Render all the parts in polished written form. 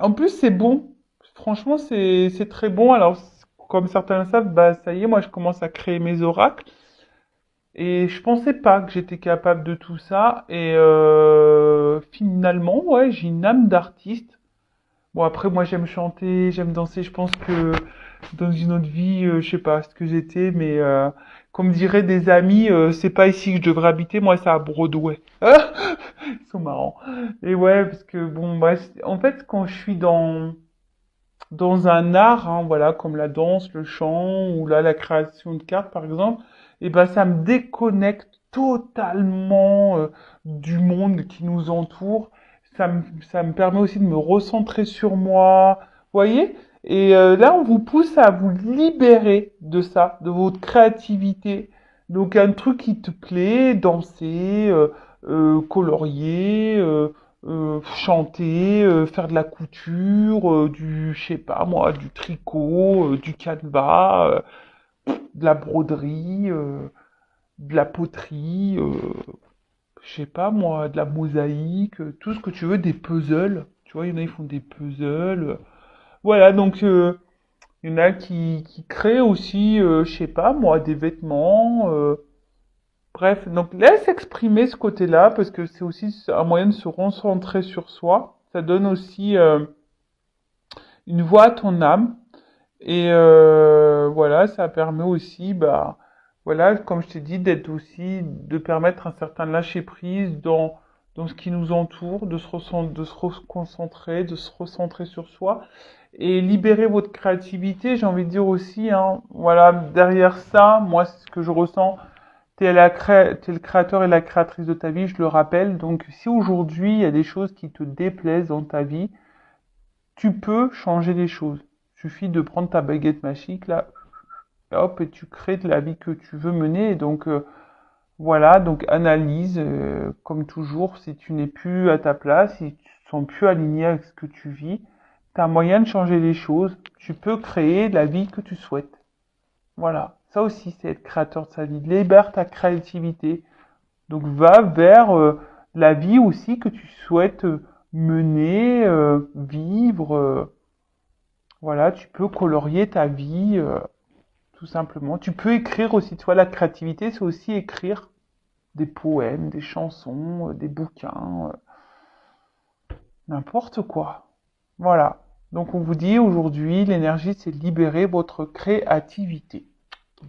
En plus, c'est bon. Franchement, c'est très bon. Alors, comme certains le savent, bah ça y est, moi je commence à créer mes oracles. Et je pensais pas que j'étais capable de tout ça. Et finalement, ouais, j'ai une âme d'artiste. Bon, après, moi j'aime chanter, j'aime danser. Je pense que dans une autre vie, je sais pas ce que j'étais, mais comme diraient des amis, c'est pas ici que je devrais habiter. Moi, c'est à Broadway. Ils sont marrants. Et ouais, parce que bon, bah, en fait, quand je suis dans un art, hein, voilà, comme la danse, le chant ou là la création de cartes par exemple, et ben ça me déconnecte totalement du monde qui nous entoure. Ça me permet aussi de me recentrer sur moi, vous voyez? Et là, on vous pousse à vous libérer de ça, de votre créativité. Donc un truc qui te plaît, danser, colorier, chanter, faire de la couture, je sais pas moi, du tricot, du canevas, de la broderie, de la poterie, je sais pas moi, de la mosaïque, tout ce que tu veux, des puzzles. Tu vois, il y en a, ils font des puzzles. Voilà, donc il y en a qui créent aussi, je sais pas moi, des vêtements. Bref, donc laisse exprimer ce côté-là parce que c'est aussi un moyen de se recentrer sur soi. Ça donne aussi une voix à ton âme. Et voilà, ça permet aussi, bah, voilà, comme je t'ai dit, d'être aussi, de permettre un certain lâcher-prise dans ce qui nous entoure, de se reconcentrer, de se recentrer sur soi et libérer votre créativité. J'ai envie de dire aussi, hein, voilà, derrière ça, moi, c'est ce que je ressens. T'es le créateur et la créatrice de ta vie, je le rappelle. Donc, si aujourd'hui il y a des choses qui te déplaisent dans ta vie, tu peux changer les choses. Il suffit de prendre ta baguette magique là, et hop, et tu crées de la vie que tu veux mener. Et donc voilà, donc analyse, comme toujours, si tu n'es plus à ta place, si tu ne te sens plus aligné avec ce que tu vis, tu as moyen de changer les choses. Tu peux créer la vie que tu souhaites. Voilà, ça aussi c'est être créateur de sa vie. Libère ta créativité. Donc va vers la vie aussi que tu souhaites mener, vivre. Voilà, tu peux colorier ta vie, tout simplement. Tu peux écrire aussi, tu vois, la créativité, c'est aussi écrire des poèmes, des chansons, des bouquins, n'importe quoi. Voilà. Donc on vous dit aujourd'hui, l'énergie, c'est libérer votre créativité.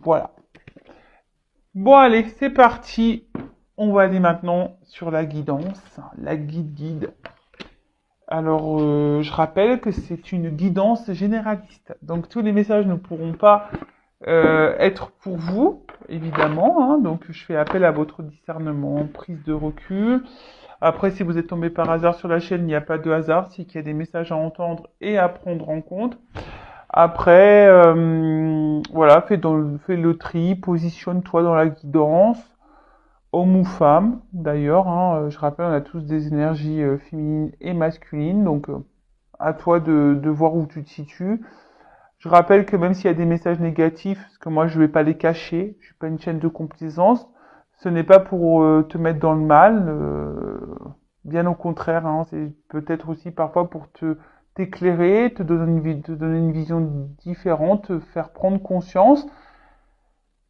Voilà. Bon, allez, c'est parti. On va aller maintenant sur la guidance, la guide. Alors, je rappelle que c'est une guidance généraliste. Donc, tous les messages ne pourront pas être pour vous, évidemment. Hein. Donc, je fais appel à votre discernement, prise de recul. Après, si vous êtes tombé par hasard sur la chaîne, il n'y a pas de hasard, c'est qu'il y a des messages à entendre et à prendre en compte. Après, voilà, fais le tri, positionne-toi dans la guidance, homme ou femme, d'ailleurs. Hein, je rappelle, on a tous des énergies féminines et masculines, donc à toi de voir où tu te situes. Je rappelle que même s'il y a des messages négatifs, parce que moi je vais pas les cacher, je suis pas une chaîne de complaisance, ce n'est pas pour te mettre dans le mal, bien au contraire, hein, c'est peut-être aussi parfois pour te t'éclairer, te donner une vision différente, te faire prendre conscience.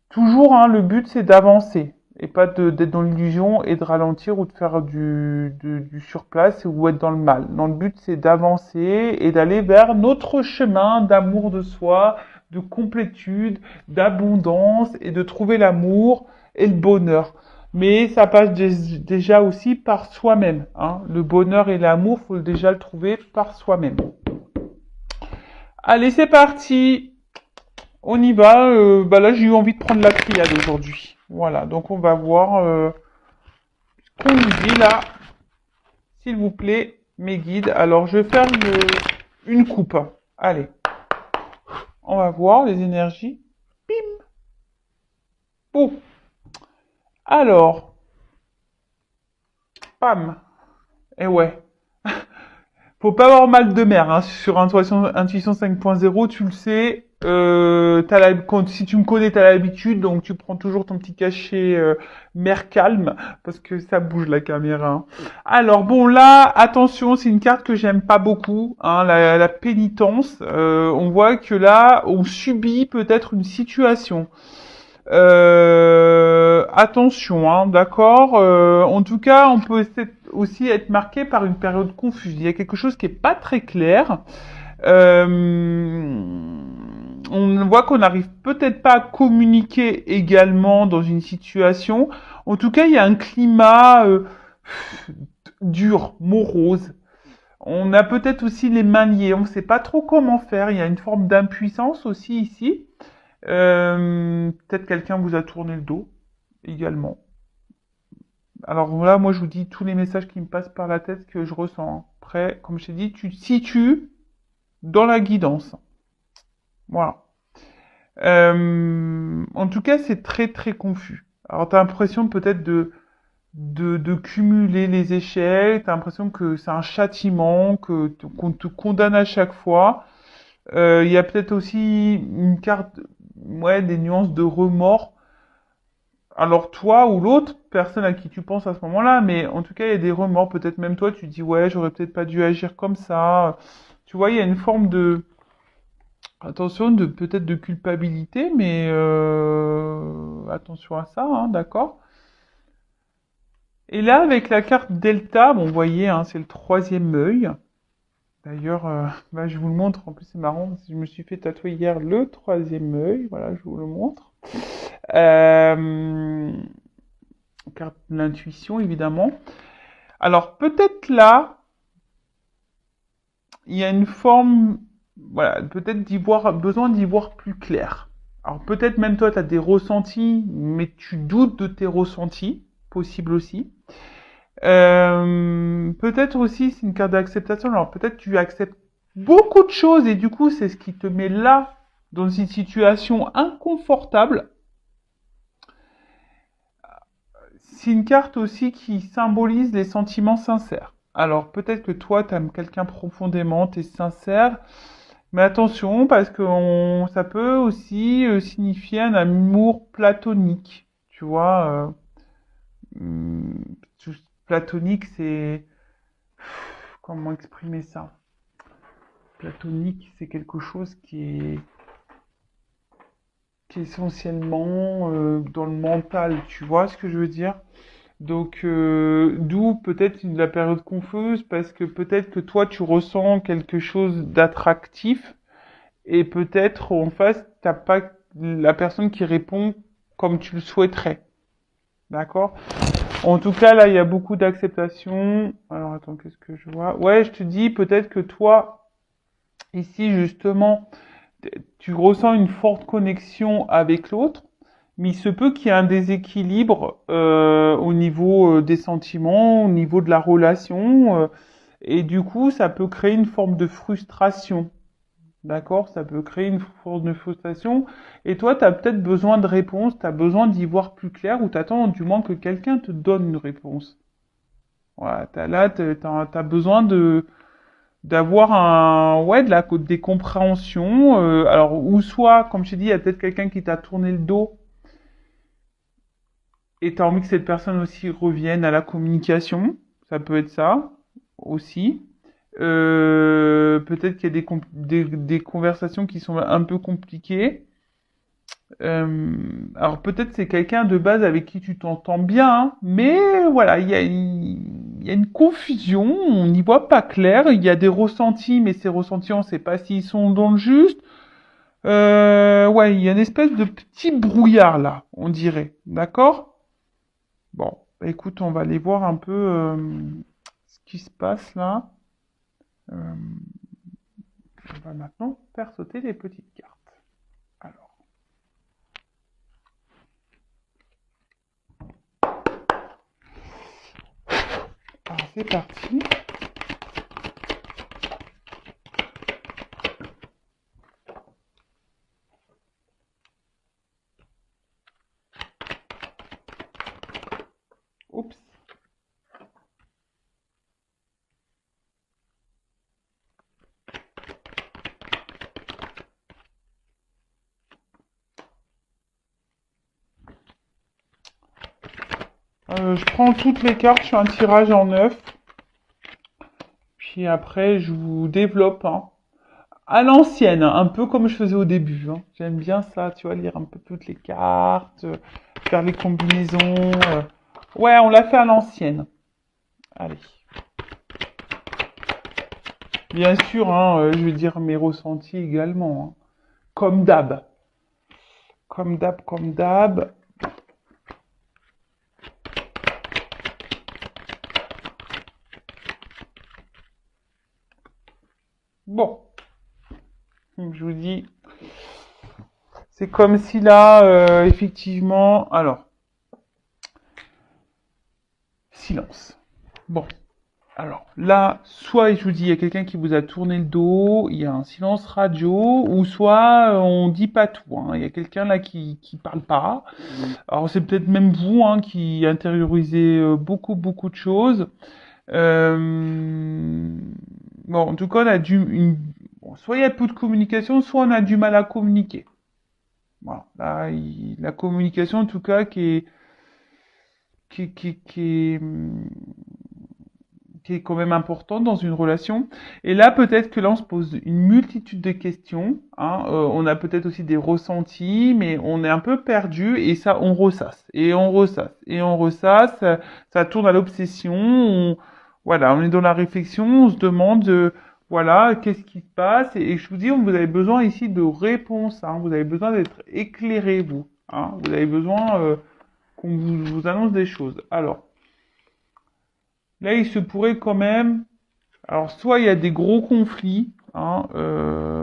Toujours, hein, le but c'est d'avancer et pas d'être dans l'illusion et de ralentir ou de faire du surplace ou être dans le mal. Non, le but c'est d'avancer et d'aller vers notre chemin d'amour de soi, de complétude, d'abondance et de trouver l'amour et le bonheur. Mais ça passe déjà aussi par soi-même. Hein. Le bonheur et l'amour, faut déjà le trouver par soi-même. Allez, c'est parti. On y va. Bah là, j'ai eu envie de prendre la triade aujourd'hui. Voilà, donc on va voir ce qu'on nous dit là. S'il vous plaît, mes guides. Alors, je vais faire une coupe. Allez, on va voir les énergies. Bim. Bon. Alors, pam. Et ouais. Faut pas avoir mal de mer. Hein. Sur Intuition 5.0, tu le sais. Si tu me connais, t'as l'habitude, donc tu prends toujours ton petit cachet mer calme, parce que ça bouge la caméra. Alors bon, là, attention, c'est une carte que j'aime pas beaucoup, hein, la pénitence. On voit que là, on subit peut-être une situation. Attention, hein, d'accord. En tout cas, on peut aussi être marqué par une période confuse. Il y a quelque chose qui est pas très clair. On voit qu'on n'arrive peut-être pas à communiquer également dans une situation. En tout cas, il y a un climat dur, morose. On a peut-être aussi les mains liées. On ne sait pas trop comment faire. Il y a une forme d'impuissance aussi ici. Peut-être quelqu'un vous a tourné le dos également. Alors là, moi, je vous dis tous les messages qui me passent par la tête que je ressens. Après, comme je t'ai dit, tu te situes dans la guidance. Voilà. En tout cas, c'est très très confus. Alors, tu as l'impression peut-être de cumuler les échecs, tu as l'impression que c'est un châtiment, qu'on te condamne à chaque fois. Il y a peut-être aussi une carte, ouais, des nuances de remords. Alors toi ou l'autre personne à qui tu penses à ce moment-là, mais en tout cas, il y a des remords. Peut-être même toi, tu te dis, ouais, j'aurais peut-être pas dû agir comme ça. Tu vois, il y a une forme de, attention, de peut-être de culpabilité, mais attention à ça, hein, d'accord? Et là, avec la carte Delta, bon, vous voyez, hein, c'est le troisième œil. D'ailleurs, bah, je vous le montre. En plus, c'est marrant, je me suis fait tatouer hier le troisième œil. Voilà, je vous le montre. Euh, Carte de l'intuition, évidemment. Alors, peut-être là, il y a une forme, voilà, peut-être besoin d'y voir plus clair. Alors, peut-être même toi, tu as des ressentis, mais tu doutes de tes ressentis, possible aussi. Peut-être aussi, c'est une carte d'acceptation. Alors, peut-être tu acceptes beaucoup de choses et du coup, c'est ce qui te met là, dans une situation inconfortable. C'est une carte aussi qui symbolise les sentiments sincères. Alors peut-être que toi, tu aimes quelqu'un profondément, tu es sincère, mais attention parce que ça peut aussi signifier un amour platonique. Tu vois, hum, platonique, c'est... Comment exprimer ça? Platonique, c'est quelque chose qui est essentiellement dans le mental. Tu vois ce que je veux dire? Donc, d'où peut-être la période confuse, parce que peut-être que toi, tu ressens quelque chose d'attractif, et peut-être en face, t'as pas la personne qui répond comme tu le souhaiterais. D'accord? En tout cas, là, il y a beaucoup d'acceptation. Alors, attends, qu'est-ce que je vois? Ouais, je te dis, peut-être que toi, ici, justement, tu ressens une forte connexion avec l'autre, mais il se peut qu'il y ait un déséquilibre au niveau des sentiments, au niveau de la relation, et du coup, ça peut créer une forme de frustration. D'accord? Ça peut créer une forme de frustration. Et toi, tu as peut-être besoin de réponses, tu as besoin d'y voir plus clair, ou tu attends du moins que quelqu'un te donne une réponse. Voilà, là, t'as besoin d'avoir des compréhensions. Alors, ou soit, comme je t'ai dit, il y a peut-être quelqu'un qui t'a tourné le dos et t'as envie que cette personne aussi revienne à la communication. Ça peut être ça aussi. Peut-être qu'il y a des conversations qui sont un peu compliquées. Alors peut-être c'est quelqu'un de base avec qui tu t'entends bien, hein, mais voilà, il y a une confusion, on n'y voit pas clair, il y a des ressentis, mais ces ressentis, on ne sait pas s'ils sont dans le juste. Ouais, il y a une espèce de petit brouillard là, on dirait, d'accord? Bon, bah, écoute, on va aller voir un peu ce qui se passe là. Euh, on va maintenant faire sauter les petites cartes. Alors, c'est parti. Oups. Je prends toutes les cartes, je fais un tirage en 9. Puis après, je vous développe, hein. À l'ancienne, hein, un peu comme je faisais au début, hein. J'aime bien ça, tu vois, lire un peu toutes les cartes, faire les combinaisons. Ouais, on l'a fait à l'ancienne. Allez. Bien sûr, hein, je vais dire mes ressentis également, hein. Comme d'hab. Comme d'hab, comme d'hab. Bon, donc je vous dis, c'est comme si là, effectivement, alors, silence. Bon, alors là, soit je vous dis, il y a quelqu'un qui vous a tourné le dos, il y a un silence radio, ou soit on dit pas tout, hein. Il y a quelqu'un là qui parle pas. Alors c'est peut-être même vous, hein, qui intériorisez beaucoup de choses. Euh, Bon, en tout cas, on a bon, soit il y a peu de communication, soit on a du mal à communiquer. Voilà. Là, la communication, en tout cas, qui est, qui est quand même importante dans une relation. Et là, peut-être que là, on se pose une multitude de questions, hein. On a peut-être aussi des ressentis, mais on est un peu perdu et ça, on ressasse. Et on ressasse. Et on ressasse. Ça tourne à l'obsession. Voilà, on est dans la réflexion. On se demande, voilà, qu'est-ce qui se passe. Et je vous dis, vous avez besoin ici de réponses, hein. Vous avez besoin d'être éclairé, vous, hein. Vous avez besoin qu'on vous annonce des choses. Alors, là, il se pourrait quand même. Alors, soit il y a des gros conflits, hein,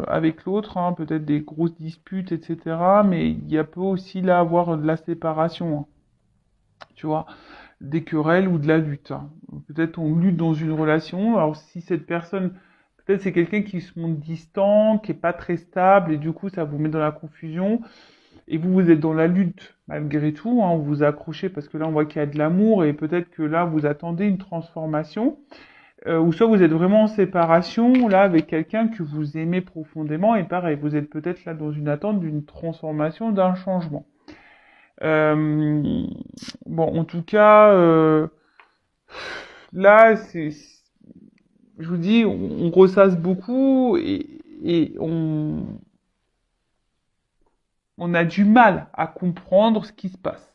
avec l'autre, hein, peut-être des grosses disputes, etc. Mais il y a peut aussi là avoir de la séparation, hein, tu vois, des querelles ou de la lutte, hein. Peut-être on lutte dans une relation. Alors, si cette personne, peut-être c'est quelqu'un qui se montre distant, qui est pas très stable, et du coup, ça vous met dans la confusion. Et vous, vous êtes dans la lutte malgré tout, hein, vous vous accrochez parce que là, on voit qu'il y a de l'amour et peut-être que là, vous attendez une transformation. Ou soit vous êtes vraiment en séparation, là, avec quelqu'un que vous aimez profondément, et pareil, vous êtes peut-être là dans une attente d'une transformation, d'un changement. Euh, bon, en tout cas, là, je vous dis, on ressasse beaucoup et on a du mal à comprendre ce qui se passe.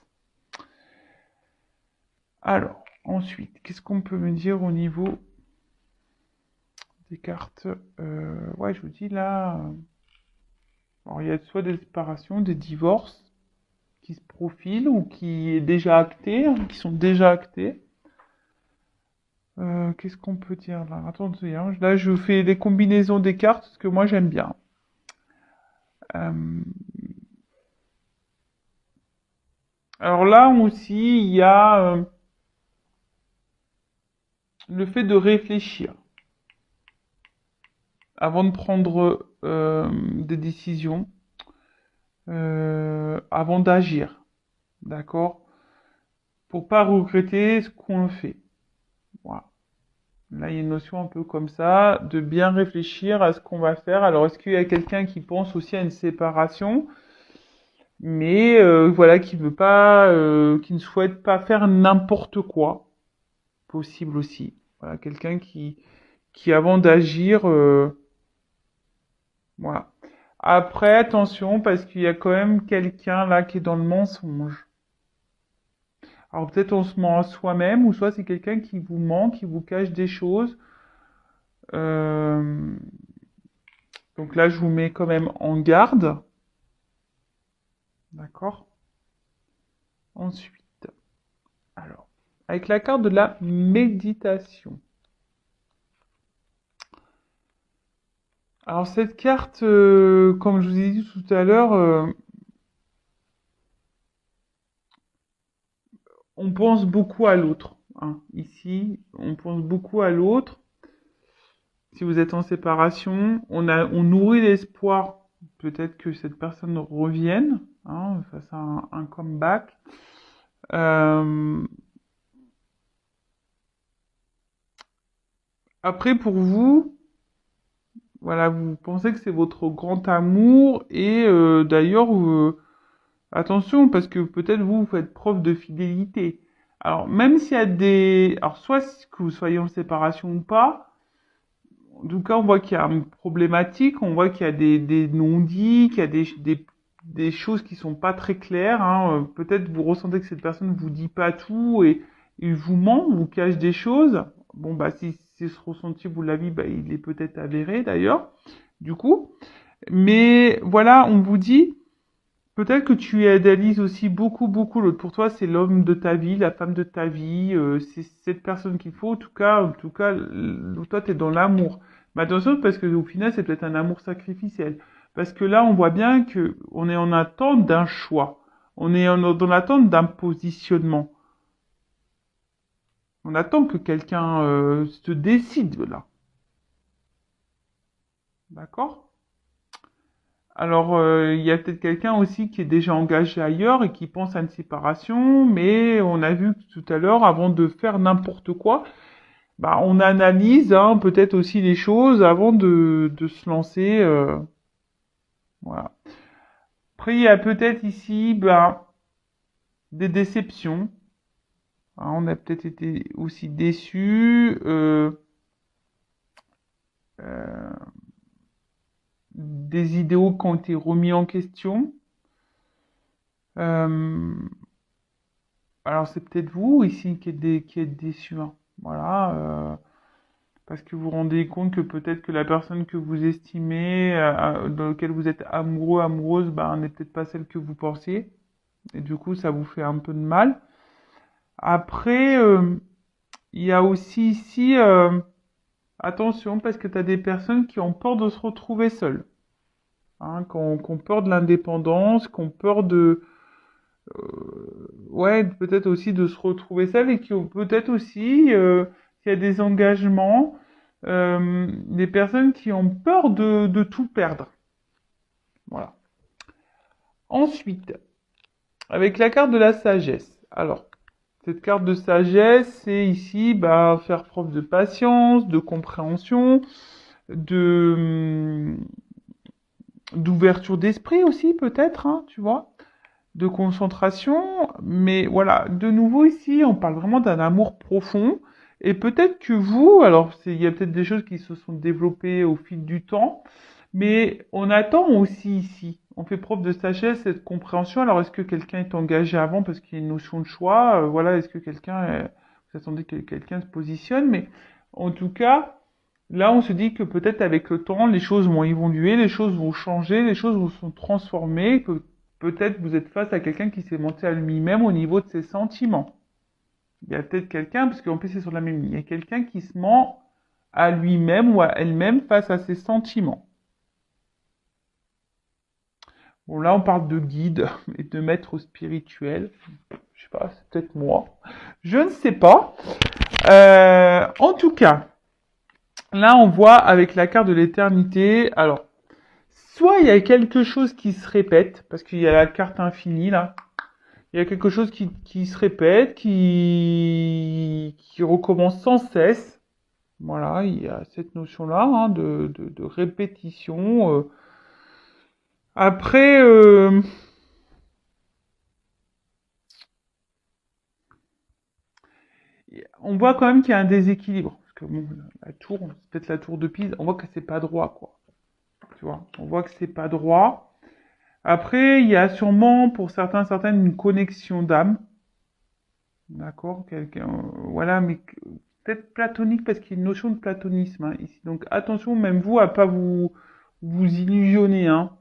Alors, ensuite, qu'est-ce qu'on peut me dire au niveau des cartes? Ouais, je vous dis là, alors il y a soit des séparations, des divorces qui se profilent ou qui est déjà acté, hein, qui sont déjà actés. Qu'est-ce qu'on peut dire là? Attendez, hein, là je fais des combinaisons des cartes parce que moi j'aime bien. Euh, alors là aussi, il y a le fait de réfléchir avant de prendre des décisions, avant d'agir, d'accord? Pour pas regretter ce qu'on fait. Voilà. Là, il y a une notion un peu comme ça, de bien réfléchir à ce qu'on va faire. Alors, est-ce qu'il y a quelqu'un qui pense aussi à une séparation, mais voilà, qui veut pas, qui ne souhaite pas faire n'importe quoi, possible aussi. Voilà, quelqu'un qui avant d'agir, voilà. Après, attention, parce qu'il y a quand même quelqu'un là qui est dans le mensonge. Alors peut-être on se ment à soi-même, ou soit c'est quelqu'un qui vous ment, qui vous cache des choses. Euh, donc là, je vous mets quand même en garde. D'accord? Ensuite, alors, avec la carte de la méditation. Alors cette carte, comme je vous ai dit tout à l'heure, on pense beaucoup à l'autre, hein. Ici, on pense beaucoup à l'autre. Si vous êtes en séparation, on nourrit l'espoir peut-être que cette personne revienne, hein, fasse un comeback. Euh, Après, pour vous, voilà, vous pensez que c'est votre grand amour et d'ailleurs, attention, parce que peut-être vous faites preuve de fidélité. Alors, même s'il y a des... Alors, soit que vous soyez en séparation ou pas, en tout cas, on voit qu'il y a une problématique, on voit qu'il y a des non-dits, qu'il y a des choses qui sont pas très claires. Hein. Peut-être vous ressentez que cette personne vous dit pas tout et il vous ment, vous cache des choses. Bon, bah, si ce ressenti vous l'avez, bah, il est peut-être avéré d'ailleurs, du coup. Mais voilà, on vous dit, peut-être que tu idéalises aussi beaucoup, beaucoup l'autre. Pour toi, c'est l'homme de ta vie, la femme de ta vie, c'est cette personne qu'il faut. En tout cas, toi, t'es dans l'amour. Mais attention, parce que au final, c'est peut-être un amour sacrificiel. Parce que là, on voit bien que on est en attente d'un choix. On est dans l'attente d'un positionnement. On attend que quelqu'un se décide là. D'accord? Alors, il y a peut-être quelqu'un aussi qui est déjà engagé ailleurs et qui pense à une séparation, mais on a vu tout à l'heure, avant de faire n'importe quoi, bah, on analyse hein, peut-être aussi les choses avant de se lancer. Voilà. Après, il y a peut-être ici bah, des déceptions. Hein, on a peut-être été aussi déçus. Euh, des idéaux qui ont été remis en question. Euh, Alors c'est peut-être vous ici qui êtes déçu, hein. Voilà, parce que vous vous rendez compte que peut-être que la personne que vous estimez, dans laquelle vous êtes amoureux, amoureuse, ben, n'est peut-être pas celle que vous pensiez. Et du coup, ça vous fait un peu de mal. Après, il y a aussi ici, attention, parce que tu as des personnes qui ont peur de se retrouver seules, hein, qui ont peur de l'indépendance, qui ont peur ouais, peut-être aussi de se retrouver seul et qui ont peut-être aussi, qu'il y a des engagements, des personnes qui ont peur de tout perdre. Voilà. Ensuite, avec la carte de la sagesse. Alors, cette carte de sagesse, c'est ici, bah, faire preuve de patience, de compréhension, de d'ouverture d'esprit aussi, peut-être, hein, tu vois. De concentration, mais voilà, de nouveau ici, on parle vraiment d'un amour profond. Et peut-être que vous, alors il y a peut-être des choses qui se sont développées au fil du temps, mais on attend aussi ici. On fait preuve de sagesse et de compréhension. Alors est-ce que quelqu'un est engagé avant parce qu'il y a une notion de choix? Voilà, est-ce que vous attendez que quelqu'un se positionne? Mais en tout cas, là, on se dit que peut-être avec le temps, les choses vont évoluer, les choses vont changer, les choses vont se transformer, que peut-être vous êtes face à quelqu'un qui s'est menti à lui-même au niveau de ses sentiments. Il y a peut-être quelqu'un, parce qu'en plus c'est sur la même ligne, il y a quelqu'un qui se ment à lui-même ou à elle-même face à ses sentiments. Bon, là, on parle de guide et de maître spirituel. Je sais pas, c'est peut-être moi. Je ne sais pas. En tout cas, là, on voit avec la carte de l'éternité. Alors, soit il y a quelque chose qui se répète, parce qu'il y a la carte infinie là. Il y a quelque chose qui se répète, qui recommence sans cesse. Voilà, il y a cette notion-là hein, de répétition. Après, on voit quand même qu'il y a un déséquilibre. Parce que bon, la tour, c'est peut-être la tour de Pise, on voit que c'est pas droit, quoi. Tu vois, on voit que c'est pas droit. Après, il y a sûrement pour certaines une connexion d'âme. D'accord, quelqu'un, voilà, mais peut-être platonique parce qu'il y a une notion de platonisme hein, ici. Donc attention, même vous, à pas vous illusionner. Hein.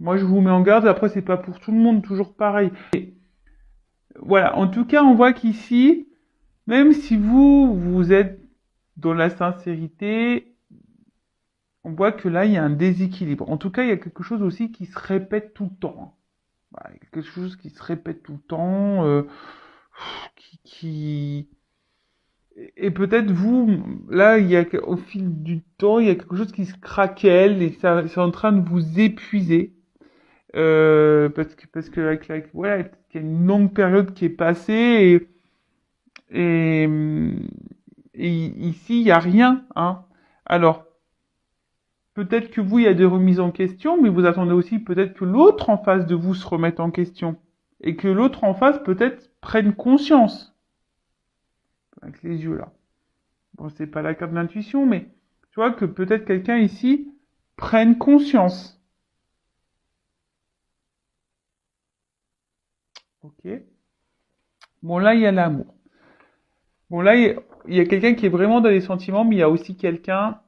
Moi, je vous mets en garde. Après, c'est pas pour tout le monde toujours pareil. Et voilà. En tout cas, on voit qu'ici, même si vous êtes dans la sincérité, on voit que là, il y a un déséquilibre. En tout cas, il y a quelque chose aussi qui se répète tout le temps. Hein. Voilà, il y a quelque chose qui se répète tout le temps, qui et peut-être vous, là, au fil du temps, il y a quelque chose qui se craquelle et ça, c'est en train de vous épuiser. Parce que voilà, il y a une longue période qui est passée et, et ici, il n'y a rien, hein. Alors, peut-être que vous, il y a des remises en question, mais vous attendez aussi peut-être que l'autre en face de vous se remette en question. Et que l'autre en face, peut-être, prenne conscience. avec les yeux là. Bon, c'est pas la carte de l'intuition, mais tu vois que peut-être quelqu'un ici prenne conscience. Ok. Bon, là, il y a l'amour. Bon, là, il y a quelqu'un qui est vraiment dans les sentiments, mais il y a aussi quelqu'un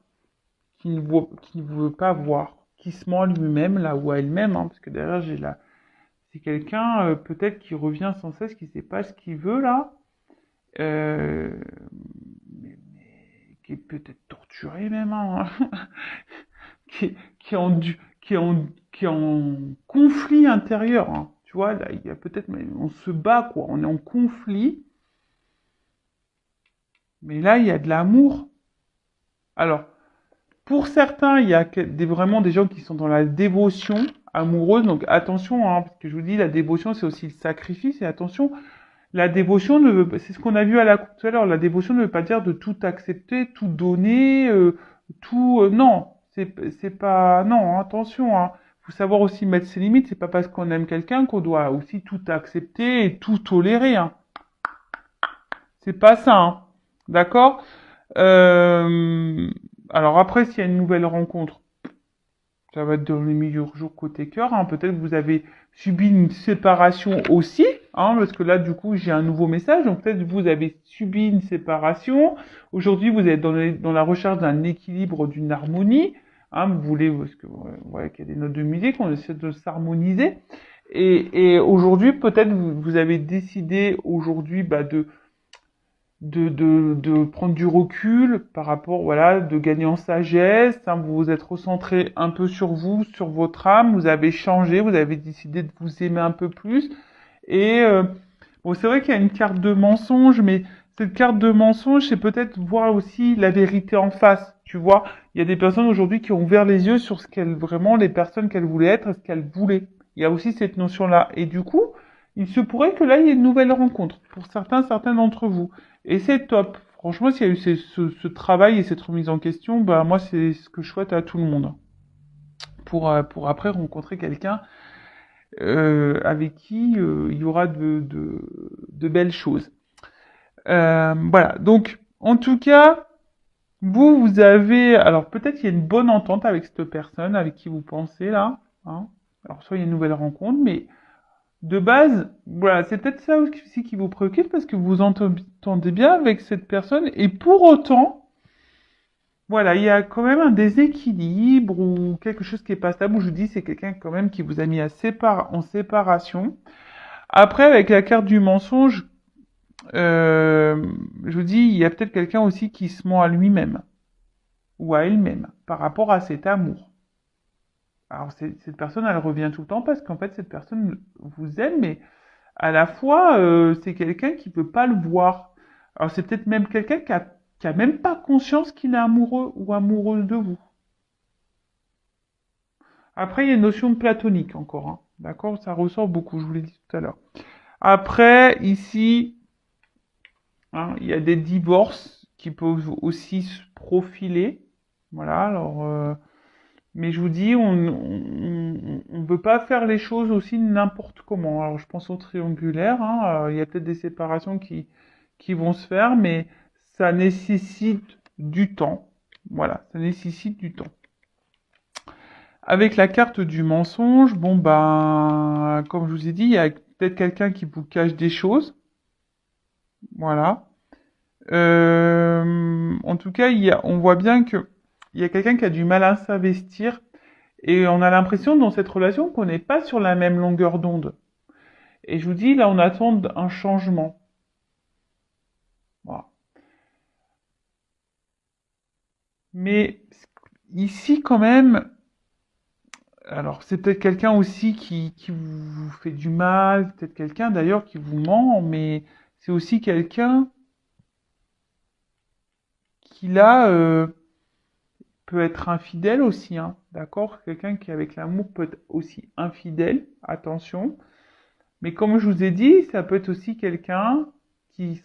qui ne veut pas voir, qui se ment à lui-même, là, ou à elle-même, hein, parce que derrière, j'ai là, c'est quelqu'un, peut-être, qui revient sans cesse, qui sait pas ce qu'il veut, là, euh, qui est peut-être torturé même, hein, qui est qui est en conflit intérieur, hein. Tu vois, là, il y a peut-être, on se bat, quoi, on est en conflit, mais là, il y a de l'amour. Alors, pour certains, il y a vraiment des gens qui sont dans la dévotion amoureuse, donc attention, hein, parce que je vous dis, la dévotion, c'est aussi le sacrifice, et attention, la dévotion ne veut, c'est ce qu'on a vu à la coupe tout à l'heure, la dévotion ne veut pas dire de tout accepter, tout donner, non, c'est pas, non, attention, hein. Faut savoir aussi mettre ses limites, c'est pas parce qu'on aime quelqu'un qu'on doit aussi tout accepter et tout tolérer, hein. C'est pas ça, hein. D'accord? Euh, alors après, s'il y a une nouvelle rencontre, ça va être dans les meilleurs jours côté cœur, hein. Peut-être que vous avez subi une séparation aussi, hein, parce que là, du coup, j'ai un nouveau message. Donc peut-être que vous avez subi une séparation. Aujourd'hui, vous êtes dans la recherche d'un équilibre, d'une harmonie. Hein, vous voulez, parce que ouais, qu'il y a des notes de musique, on essaie de s'harmoniser. Et aujourd'hui, peut-être vous avez décidé aujourd'hui bah, de prendre du recul par rapport, voilà, de gagner en sagesse, hein, vous vous êtes recentré un peu sur vous, sur votre âme, vous avez changé, vous avez décidé de vous aimer un peu plus. Et bon, c'est vrai qu'il y a une carte de mensonge, mais cette carte de mensonge, c'est peut-être voir aussi la vérité en face. Tu vois, il y a des personnes aujourd'hui qui ont ouvert les yeux sur ce qu'elles vraiment les personnes qu'elles voulaient être, et ce qu'elles voulaient. Il y a aussi cette notion-là. Et du coup, il se pourrait que là, il y ait une nouvelle rencontre pour certains d'entre vous. Et c'est top. Franchement, s'il y a eu ce travail et cette remise en question, bah moi, c'est ce que je souhaite à tout le monde pour après rencontrer quelqu'un avec qui il y aura de belles choses. Voilà. Donc, en tout cas, vous avez, alors peut-être il y a une bonne entente avec cette personne avec qui vous pensez là, hein. Alors soit il y a une nouvelle rencontre, mais de base, voilà, c'est peut-être ça aussi qui vous préoccupe parce que vous entendez bien avec cette personne et pour autant, voilà, il y a quand même un déséquilibre ou quelque chose qui est pas stable. Où je vous dis, c'est quelqu'un quand même qui vous a mis en séparation. Après, avec la carte du mensonge, je vous dis, il y a peut-être quelqu'un aussi qui se ment à lui-même ou à elle-même par rapport à cet amour. Alors, cette personne, elle revient tout le temps parce qu'en fait, cette personne vous aime, mais à la fois, c'est quelqu'un qui peut pas le voir. Alors, c'est peut-être même quelqu'un qui a même pas conscience qu'il est amoureux ou amoureuse de vous. Après, il y a une notion de platonique encore, hein. D'accord? Ça ressort beaucoup, je vous l'ai dit tout à l'heure. Après, ici, hein, il y a des divorces qui peuvent aussi se profiler. Voilà, alors, mais je vous dis, on ne peut pas faire les choses aussi n'importe comment. Alors, je pense au triangulaire, hein, il y a peut-être des séparations qui vont se faire, mais ça nécessite du temps. Voilà, ça nécessite du temps. Avec la carte du mensonge, bon ben, comme je vous ai dit, il y a peut-être quelqu'un qui vous cache des choses. Voilà. En tout cas, on voit bien que il y a quelqu'un qui a du mal à s'investir et on a l'impression dans cette relation qu'on n'est pas sur la même longueur d'onde. Et je vous dis, là, on attend un changement. Voilà. Mais ici, quand même, alors c'est peut-être quelqu'un aussi qui vous fait du mal, peut-être quelqu'un d'ailleurs qui vous ment, mais c'est aussi quelqu'un qui là peut être infidèle aussi, hein, d'accord? Quelqu'un qui avec l'amour peut être aussi infidèle, attention. Mais comme je vous ai dit, ça peut être aussi quelqu'un qui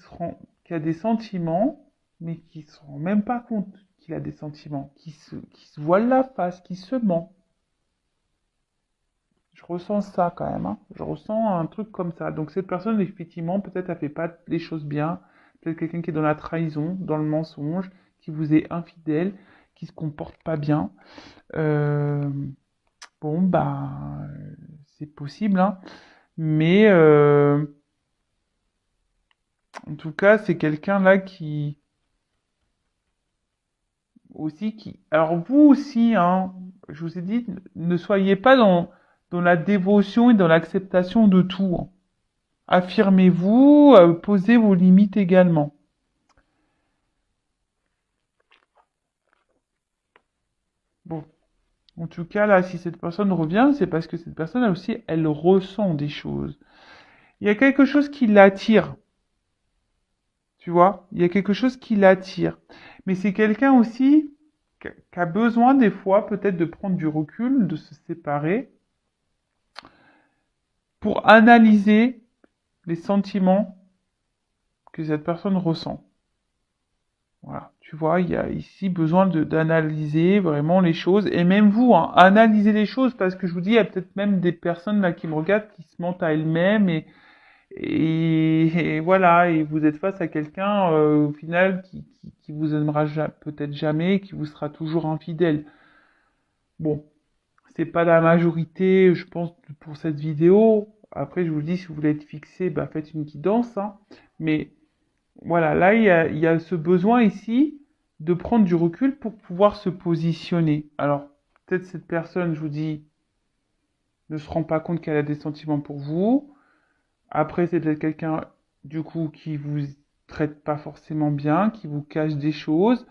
a des sentiments, mais qui se rend même pas compte qu'il a des sentiments, qui se voile la face, qui se ment. Je ressens ça quand même, hein. Je ressens un truc comme ça. Donc cette personne, effectivement, peut-être elle fait pas les choses bien. peut-être quelqu'un qui est dans la trahison, dans le mensonge, qui vous est infidèle, qui se comporte pas bien. Euh, bon, bah, c'est possible, hein. Mais en tout cas, c'est quelqu'un là qui aussi qui. Alors vous aussi, hein, je vous ai dit, ne soyez pas dans la dévotion et dans l'acceptation de tout, hein. Affirmez-vous, posez vos limites également. Bon, en tout cas, là, si cette personne revient, c'est parce que cette personne, elle aussi, elle ressent des choses. Il y a quelque chose qui l'attire, tu vois? Il y a quelque chose qui l'attire. Mais c'est quelqu'un aussi qui a besoin des fois peut-être de prendre du recul, de se séparer, pour analyser les sentiments que cette personne ressent. Voilà, tu vois, il y a ici besoin d'analyser vraiment les choses, et même vous, hein, analysez les choses, parce que je vous dis, il y a peut-être même des personnes là qui me regardent, qui se mentent à elles-mêmes, et voilà, et vous êtes face à quelqu'un, au final, qui vous aimera peut-être jamais, qui vous sera toujours infidèle. Bon, c'est pas la majorité, je pense, pour cette vidéo. Après, je vous dis, si vous voulez être fixé, bah, faites une guidance, hein. Mais voilà, là, il y a ce besoin ici de prendre du recul pour pouvoir se positionner. Alors, peut-être cette personne, je vous dis, ne se rend pas compte qu'elle a des sentiments pour vous. Après, c'est peut-être quelqu'un, du coup, qui vous traite pas forcément bien, qui vous cache des choses,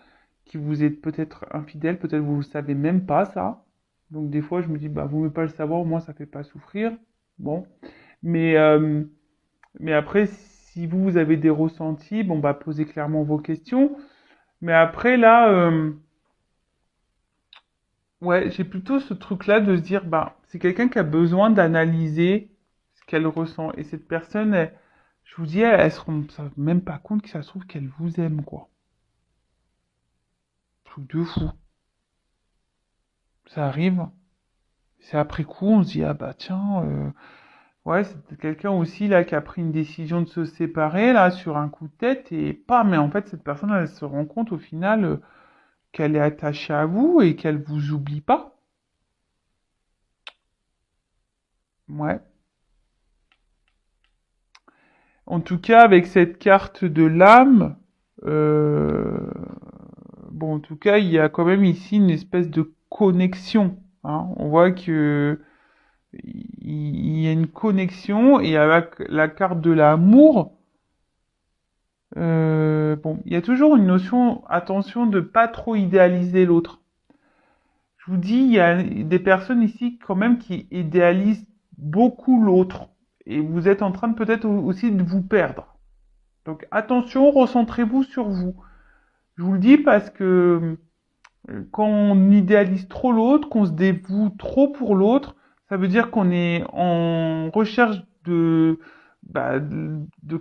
qui vous est peut-être infidèle, peut-être vous ne savez même pas ça. Donc, des fois, je me dis, bah, vaut mieux pas le savoir, au moins, ça fait pas souffrir. Bon. Mais, euh, mais après, si vous avez des ressentis, bon, bah, posez clairement vos questions. Mais après, là, ouais, j'ai plutôt ce truc-là de se dire, bah, c'est quelqu'un qui a besoin d'analyser ce qu'elle ressent. Et cette personne, je vous dis, elle se rend même pas compte que ça se trouve qu'elle vous aime, quoi. Truc de fou. Ça arrive. C'est après coup, on se dit, ah bah tiens, ouais, c'est peut-être quelqu'un aussi, là, qui a pris une décision de se séparer, là, sur un coup de tête, et pas, mais en fait, cette personne, elle se rend compte, au final, qu'elle est attachée à vous et qu'elle vous oublie pas. Ouais. En tout cas, avec cette carte de l'âme, euh, bon, en tout cas, il y a quand même ici une espèce de connexion, hein. On voit que il y a une connexion et avec la carte de l'amour, bon, il y a toujours une notion, attention, de pas trop idéaliser l'autre. Je vous dis, il y a des personnes ici quand même qui idéalisent beaucoup l'autre et vous êtes en train de peut-être aussi de vous perdre. Donc attention, recentrez-vous sur vous. Je vous le dis parce que quand on idéalise trop l'autre, qu'on se dévoue trop pour l'autre, ça veut dire qu'on est en recherche de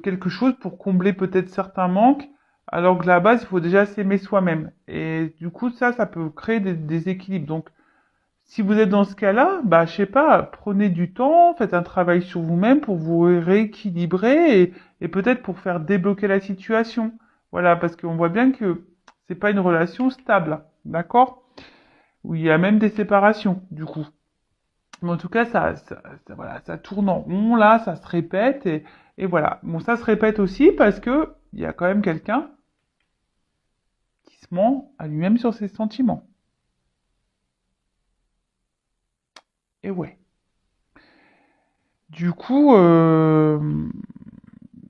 quelque chose pour combler peut-être certains manques, alors que à la base, il faut déjà s'aimer soi-même. Et du coup, ça peut créer des déséquilibres. Donc, si vous êtes dans ce cas-là, bah, je sais pas, prenez du temps, faites un travail sur vous-même pour vous rééquilibrer et peut-être pour faire débloquer la situation. Voilà, parce qu'on voit bien que c'est pas une relation stable, d'accord? Où il y a même des séparations, du coup. Mais en tout cas, voilà, ça tourne en rond, là, ça se répète et voilà. Bon, ça se répète aussi parce que il y a quand même quelqu'un qui se ment à lui-même sur ses sentiments. Et ouais. Du coup,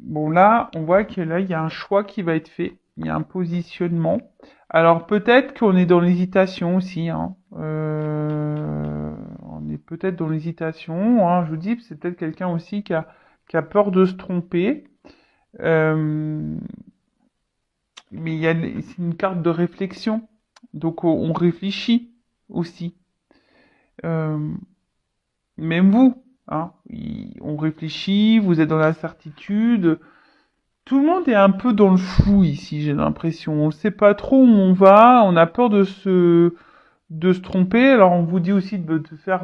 bon là, on voit que là, il y a un choix qui va être fait. Il y a un positionnement. Alors peut-être qu'on est dans l'hésitation aussi, hein. On est peut-être dans l'hésitation, hein. Je vous dis, c'est peut-être quelqu'un aussi qui a peur de se tromper. Euh, mais c'est une carte de réflexion. Donc on réfléchit aussi. Euh, Même vous, hein. On réfléchit, vous êtes dans l'incertitude. Tout le monde est un peu dans le flou ici, j'ai l'impression. On ne sait pas trop où on va, on a peur de se tromper. Alors on vous dit aussi de faire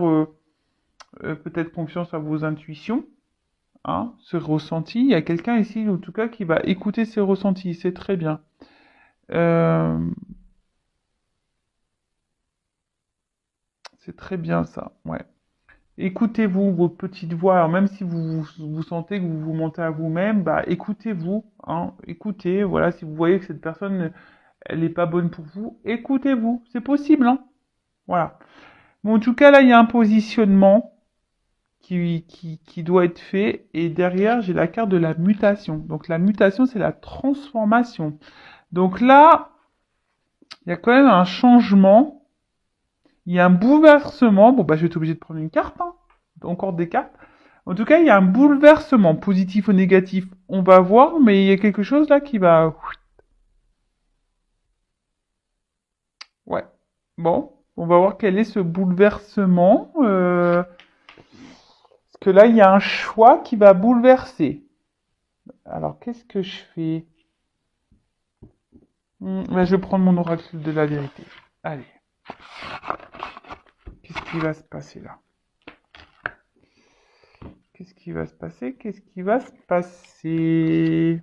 peut-être confiance à vos intuitions, hein, ce ressenti. Il y a quelqu'un ici, en tout cas, qui va écouter ces ressentis. C'est très bien. Euh, c'est très bien ça, ouais. Écoutez-vous, vos petites voix. Alors, même si vous sentez que vous vous mentez à vous-même, bah écoutez-vous, hein. Écoutez, voilà, si vous voyez que cette personne, elle n'est pas bonne pour vous, écoutez-vous. C'est possible, hein. Voilà. Bon, en tout cas, là, il y a un positionnement qui doit être fait. Et derrière, j'ai la carte de la mutation. Donc, la mutation, c'est la transformation. Donc là, il y a quand même un changement. Il y a un bouleversement. Bon, bah, je vais être obligé de prendre une carte, hein. Encore des cartes. En tout cas, il y a un bouleversement, positif ou négatif. On va voir, mais il y a quelque chose là qui va... Ouais. Bon, on va voir quel est ce bouleversement. Parce que là, il y a un choix qui va bouleverser. Alors, qu'est-ce que je fais? Je vais prendre mon oracle de la vérité. Allez. Qu'est-ce qui va se passer là? Qu'est-ce qui va se passer? Qu'est-ce qui va se passer?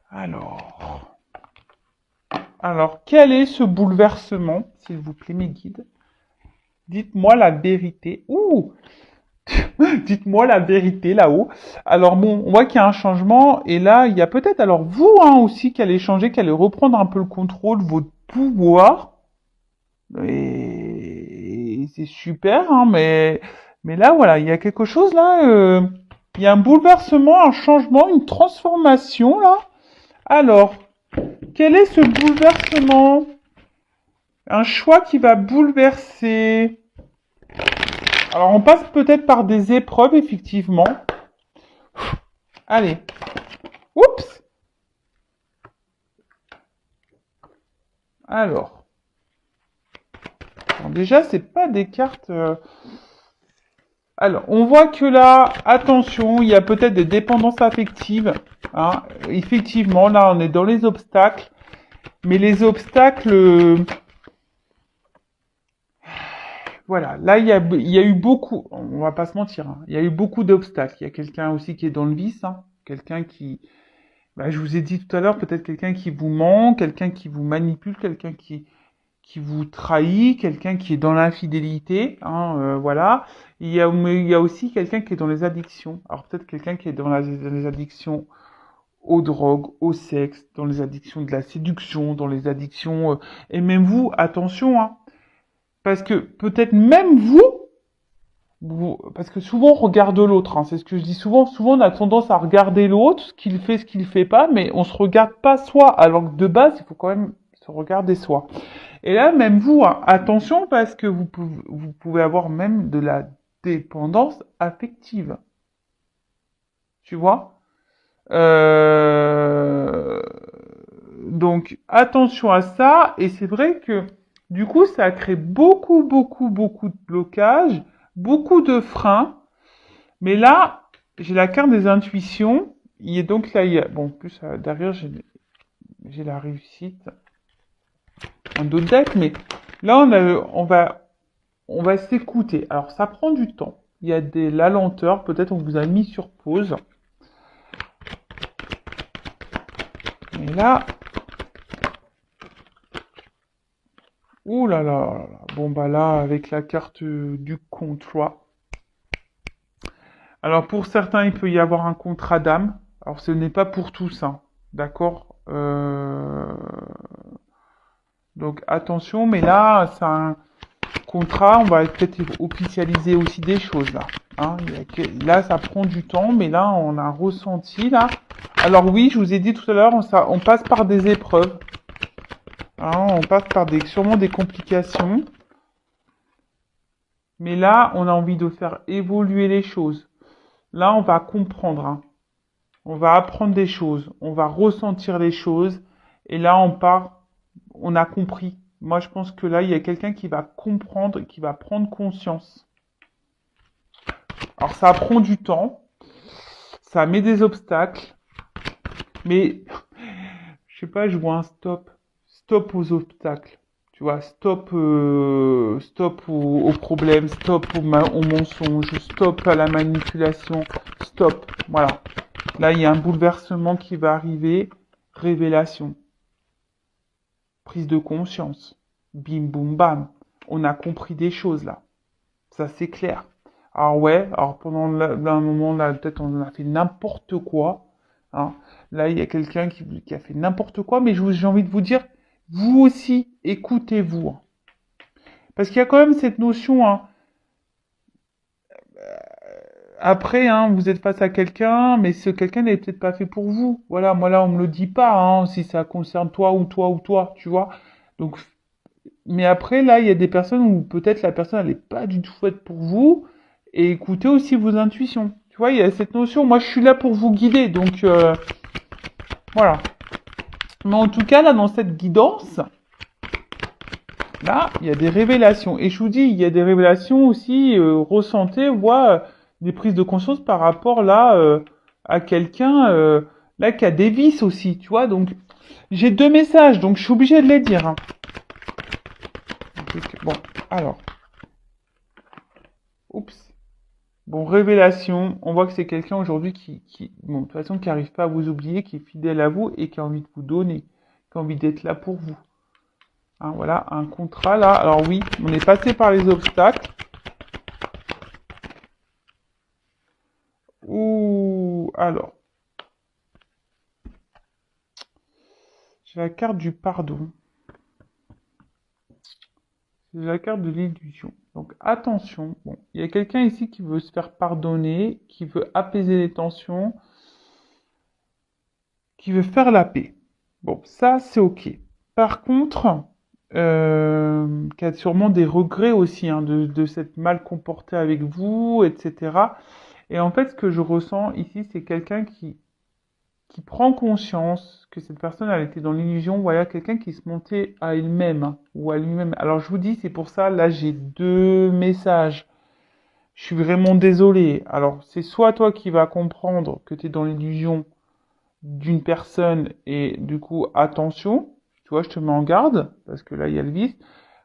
Alors. Alors, quel est ce bouleversement, s'il vous plaît, mes guides? Dites-moi la vérité. Ouh! Dites-moi la vérité là-haut. Alors bon, on voit qu'il y a un changement et là, il y a peut-être alors vous hein, aussi qui allez changer, qui allez reprendre un peu le contrôle, votre pouvoir. Et c'est super, hein, mais là voilà, il y a quelque chose là. Il y a un bouleversement, un changement, une transformation là. Alors, quel est ce bouleversement? Un choix qui va bouleverser. Alors, on passe peut-être par des épreuves, effectivement. Allez. Oups. Alors. Bon, déjà, c'est pas des cartes... Alors, on voit que là, attention, il y a peut-être des dépendances affectives. Hein. Effectivement, là, on est dans les obstacles. Mais les obstacles... Voilà, là, il y a eu beaucoup... On va pas se mentir. Hein, il y a eu beaucoup d'obstacles. Il y a quelqu'un aussi qui est dans le vice. Hein, quelqu'un qui... Bah, je vous ai dit tout à l'heure, peut-être quelqu'un qui vous ment, quelqu'un qui vous manipule, quelqu'un qui vous trahit, quelqu'un qui est dans l'infidélité, hein, voilà. Mais il y a aussi quelqu'un qui est dans les addictions. Alors peut-être quelqu'un qui est dans les addictions aux drogues, au sexe, dans les addictions de la séduction, dans les addictions... et même vous, attention, hein, parce que peut-être même parce que souvent on regarde l'autre, hein, c'est ce que je dis souvent. Souvent on a tendance à regarder l'autre, ce qu'il fait pas, mais on se regarde pas soi. Alors que de base, il faut quand même se regarder soi. Et là, même vous, hein, attention parce que vous pouvez avoir même de la dépendance affective. Tu vois? Euh, Donc attention à ça. Et c'est vrai que du coup, ça a créé beaucoup de blocages, beaucoup de freins. Mais là, j'ai la carte des intuitions. Il est donc là, bon, en plus derrière, j'ai la réussite. Un autre deck, mais là, on va s'écouter. Alors, ça prend du temps. Il y a la lenteur. Peut-être on vous a mis sur pause. Mais là, ouh là là, bon bah là, avec la carte du contrat. Alors pour certains, il peut y avoir un contrat d'âme. Alors ce n'est pas pour tous, hein. D'accord. Donc attention, mais là, c'est un contrat. On va peut-être officialiser aussi des choses là. Hein. Là, ça prend du temps, mais là, on a un ressenti là. Alors oui, je vous ai dit tout à l'heure, on passe par des épreuves. Hein, on passe par sûrement des complications. Mais là, on a envie de faire évoluer les choses. Là, on va comprendre. Hein. On va apprendre des choses. On va ressentir les choses. Et là, on a compris. Moi, je pense que là, il y a quelqu'un qui va comprendre, qui va prendre conscience. Alors, ça prend du temps. Ça met des obstacles. Mais, je sais pas, je vois un stop. Stop aux obstacles. Tu vois, stop au problème, stop au mensonge, stop à la manipulation, stop. Voilà. Là, il y a un bouleversement qui va arriver. Révélation. Prise de conscience. Bim, boum, bam. On a compris des choses là. Ça, c'est clair. Alors ouais, alors pendant un moment là, peut-être on a fait n'importe quoi. Hein. Là, il y a quelqu'un qui a fait n'importe quoi, mais j'ai envie de vous dire, vous aussi, écoutez-vous. Hein. Parce qu'il y a quand même cette notion, hein, après, hein, vous êtes face à quelqu'un, mais ce quelqu'un n'est peut-être pas fait pour vous. Voilà, moi là, on me le dit pas, hein, si ça concerne toi ou toi ou toi, tu vois. Donc, mais après, là, il y a des personnes où peut-être la personne, elle n'est pas du tout faite pour vous. Et écoutez aussi vos intuitions. Tu vois, il y a cette notion, moi, je suis là pour vous guider. Donc, voilà. Mais en tout cas, là, dans cette guidance, là, il y a des révélations. Et je vous dis, il y a des révélations aussi ressentées, des prises de conscience par rapport là à quelqu'un là qui a des vices aussi, tu vois. Donc, j'ai deux messages, donc je suis obligée de les dire. Hein. Bon, alors, oups. Bon, révélation. On voit que c'est quelqu'un aujourd'hui bon, de toute façon, qui n'arrive pas à vous oublier, qui est fidèle à vous et qui a envie de vous donner, qui a envie d'être là pour vous. Hein, voilà, un contrat là. Alors oui, on est passé par les obstacles. Ouh, alors, j'ai la carte du pardon. J'ai la carte de l'illusion. Donc attention, bon, il y a quelqu'un ici qui veut se faire pardonner, qui veut apaiser les tensions, qui veut faire la paix. Bon, ça c'est ok. Par contre, qui a sûrement des regrets aussi hein, de s'être mal comporté avec vous, etc. Et en fait, ce que je ressens ici, c'est quelqu'un qui prend conscience que cette personne, elle était dans l'illusion, voilà, quelqu'un qui se montait à elle-même hein, ou à lui-même. Alors je vous dis, c'est pour ça, là j'ai deux messages. Je suis vraiment désolé. Alors c'est soit toi qui vas comprendre que tu es dans l'illusion d'une personne et du coup, attention, tu vois, je te mets en garde, parce que là il y a le vice.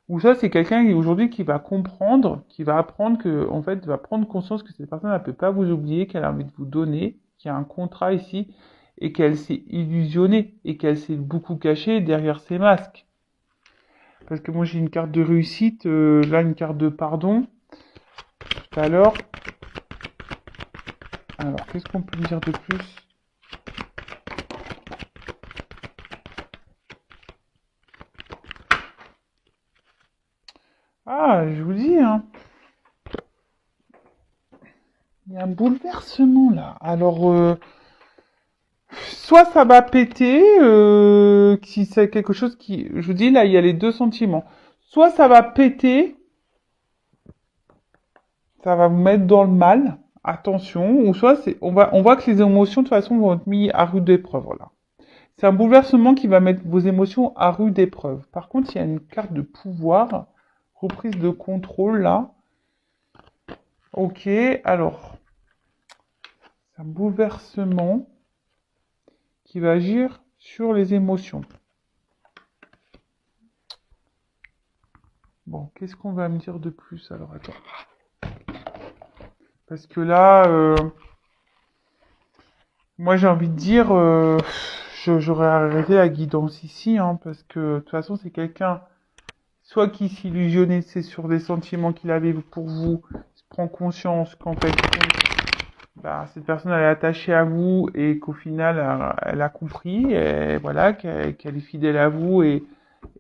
Ou ça, c'est quelqu'un aujourd'hui qui va comprendre, qui va apprendre que, en fait, va prendre conscience que cette personne, elle peut pas vous oublier, qu'elle a envie de vous donner, qu'il y a un contrat ici, et qu'elle s'est illusionnée, et qu'elle s'est beaucoup cachée derrière ses masques. Parce que moi, j'ai une carte de réussite, là, une carte de pardon. Tout à l'heure. Alors, qu'est-ce qu'on peut me dire de plus? Ah, je vous dis, hein. Il y a un bouleversement, là. Alors, soit ça va péter, si c'est quelque chose qui, je vous dis là, il y a les deux sentiments. Soit ça va péter, ça va vous mettre dans le mal, attention, ou soit on voit que les émotions de toute façon vont être mises à rude épreuve. Voilà. C'est un bouleversement qui va mettre vos émotions à rude épreuve. Par contre, il y a une carte de pouvoir, reprise de contrôle là. Ok, alors, c'est un bouleversement qui va agir sur les émotions. Bon, qu'est-ce qu'on va me dire de plus? Alors, attends. Parce que là, moi j'ai envie de dire, j'aurais arrêté la guidance ici, hein, parce que de toute façon c'est quelqu'un, soit qui s'illusionnait, c'est sur des sentiments qu'il avait pour vous, se prend conscience qu'en fait, bah, cette personne elle est attachée à vous et qu'au final elle a compris, et voilà, qu'elle est fidèle à vous et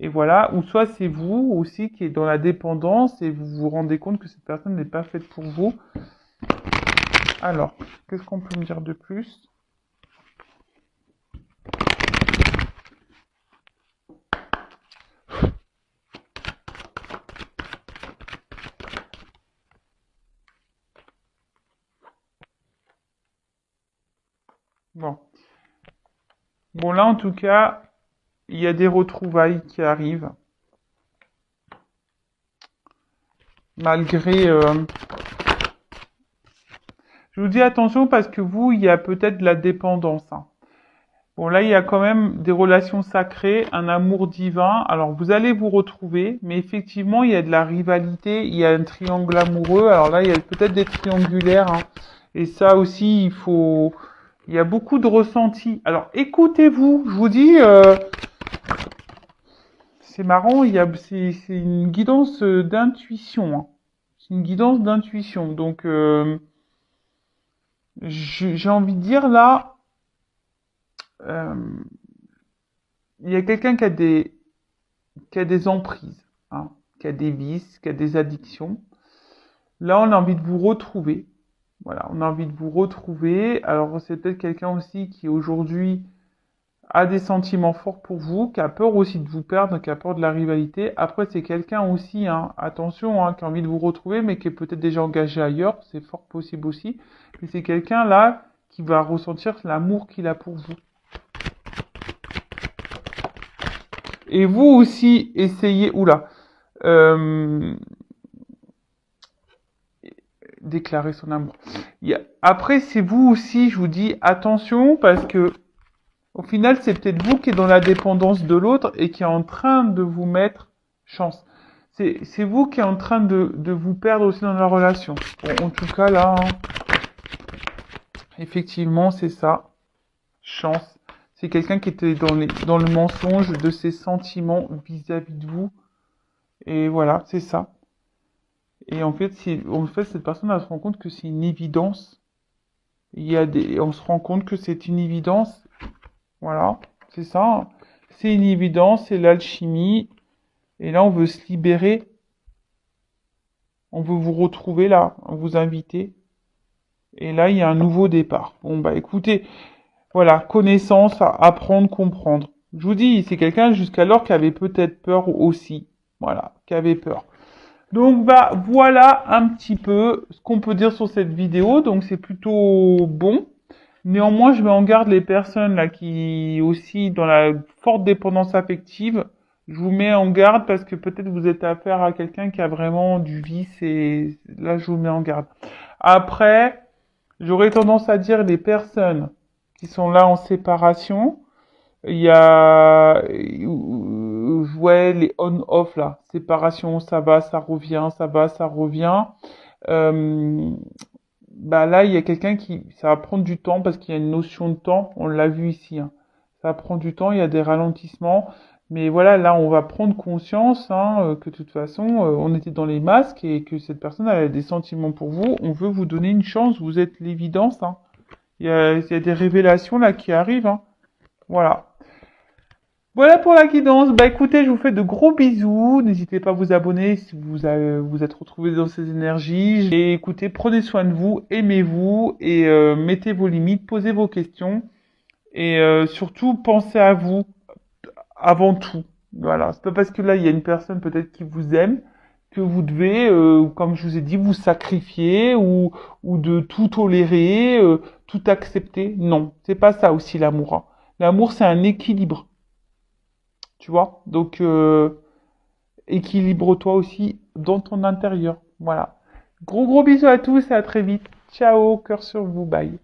voilà, ou soit c'est vous aussi qui est dans la dépendance et vous vous rendez compte que cette personne n'est pas faite pour vous. Alors, qu'est-ce qu'on peut me dire de plus? Bon. Bon, là, en tout cas, il y a des retrouvailles qui arrivent. Malgré... Je vous dis attention parce que vous, il y a peut-être de la dépendance. Hein. Bon, là, il y a quand même des relations sacrées, un amour divin. Alors, vous allez vous retrouver, mais effectivement, il y a de la rivalité, il y a un triangle amoureux. Alors là, il y a peut-être des triangulaires, hein. Et ça aussi, il y a beaucoup de ressentis. Alors, écoutez-vous, je vous dis, c'est marrant, c'est une guidance d'intuition, hein. C'est une guidance d'intuition. Donc, j'ai envie de dire là, euh, il y a quelqu'un qui a des emprises, hein, qui a des vices, qui a des addictions. Là, on a envie de vous retrouver. Voilà, on a envie de vous retrouver. Alors, c'est peut-être quelqu'un aussi qui aujourd'hui a des sentiments forts pour vous, qui a peur aussi de vous perdre, qui a peur de la rivalité. Après, c'est quelqu'un aussi, hein, attention, hein, qui a envie de vous retrouver, mais qui est peut-être déjà engagé ailleurs. C'est fort possible aussi. Mais c'est quelqu'un là qui va ressentir l'amour qu'il a pour vous. Et vous aussi, essayez, oula, euh, déclarer son amour. Après, c'est vous aussi, je vous dis attention, parce que au final, c'est peut-être vous qui êtes dans la dépendance de l'autre et qui est en train de vous mettre chance. C'est vous qui êtes en train de vous perdre aussi dans la relation. Bon, en tout cas, là, hein, effectivement, c'est ça. Chance. C'est quelqu'un qui était dans le mensonge de ses sentiments vis-à-vis de vous. Et voilà, c'est ça. Et en fait, cette personne, elle se rend compte que c'est une évidence. On se rend compte que c'est une évidence. Voilà, c'est ça. C'est une évidence, c'est l'alchimie. Et là, on veut se libérer. On veut vous retrouver là, vous inviter. Et là, il y a un nouveau départ. Bon, bah écoutez, voilà, connaissance, apprendre, comprendre. Je vous dis, c'est quelqu'un jusqu'alors qui avait peut-être peur aussi. Voilà, qui avait peur. Donc bah voilà un petit peu ce qu'on peut dire sur cette vidéo. Donc c'est plutôt bon. Néanmoins, je mets en garde les personnes là qui aussi dans la forte dépendance affective. Je vous mets en garde parce que peut-être vous êtes affaire à quelqu'un qui a vraiment du vice et là je vous mets en garde. Après, j'aurais tendance à dire les personnes qui sont là en séparation. Il y a, ouais, les on-off là. Séparation, ça va, ça revient, ça va, ça revient. Euh, Bah là, il y a quelqu'un ça va prendre du temps parce qu'il y a une notion de temps. On l'a vu ici, hein. Ça va prendre du temps, il y a des ralentissements. Mais voilà, là, on va prendre conscience, hein, que de toute façon, on était dans les masques et que cette personne elle a des sentiments pour vous. On veut vous donner une chance. Vous êtes l'évidence, hein. Il y a des révélations là qui arrivent, hein. Voilà. Voilà pour la guidance. Bah écoutez, je vous fais de gros bisous. N'hésitez pas à vous abonner si vous êtes retrouvé dans ces énergies. Et écoutez, prenez soin de vous, aimez-vous et mettez vos limites, posez vos questions. Et surtout, pensez à vous avant tout. Voilà, c'est pas parce que là, il y a une personne peut-être qui vous aime que vous devez, comme je vous ai dit, vous sacrifier ou de tout tolérer, tout accepter. Non, c'est pas ça aussi l'amour, hein. L'amour, c'est un équilibre. Tu vois? Donc, équilibre-toi aussi dans ton intérieur. Voilà. Gros bisous à tous et à très vite. Ciao, cœur sur vous, bye.